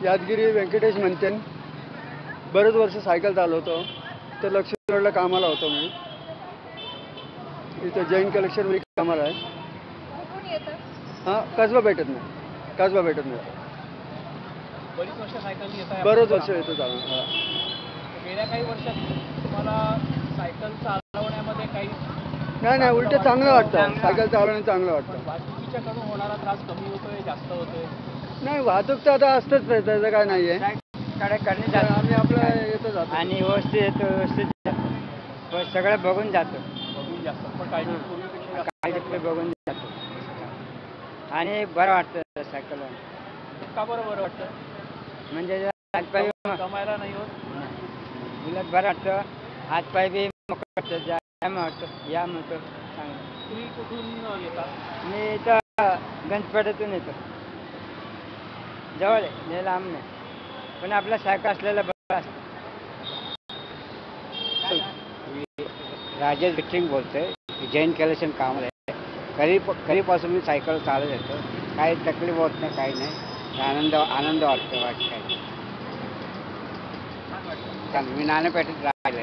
यादगिरी व्यंकटेश म्हणते. बरेच वर्ष सायकल चालवतो. तर लक्ष्मी रोडला कामाला होतो मी. इथं जैन कलेक्शनमध्ये कामाला आहे. हां, कसबा भेटत नाही. बरीच वर्ष सायकल येत आहे. बरेच वर्ष येतो चालू. गेल्या काही वर्षात तुम्हाला सायकल चालवण्यामध्ये काही नाही उलट चांगलं वाटतं. सायकल चालवणं चांगलं वाटतं. वाहतुकीच्या कडून होणारा त्रास कमी होतोय, जास्त होतोय? नाही, वाहतूक तर आता असतंच, त्याचं काय नाही आहे. आम्ही आपलं येतो जातो आणि व्यवस्थित येतो, व्यवस्थित जातो. सगळं बघून जातो. पण काळजी पूर्वीपेक्षा बघून जातो. आणि बरं वाटतं सायकलवर. का बरं वाटतं? म्हणजे कमायला नाही होत. उलट बरं वाटतं. हातपाय बी मोकळं वाटतं, जाम वाटतं, याम होतं चांगलं. तुम्ही कुठून येता? मी इथं गणपतीतून येतो. जवळ आहे, लय लांब नाही. पण आपला सायकल असलेला बरं असतं. राजेश बिट्टिंग बोलतोय. जैन कलेक्शन काम आहे. कधीपासून मी सायकल चालत येतो. काही तकलीफ होत नाही, काही नाही. आनंद वाटतो. मी नाणेपेठेत राहिले.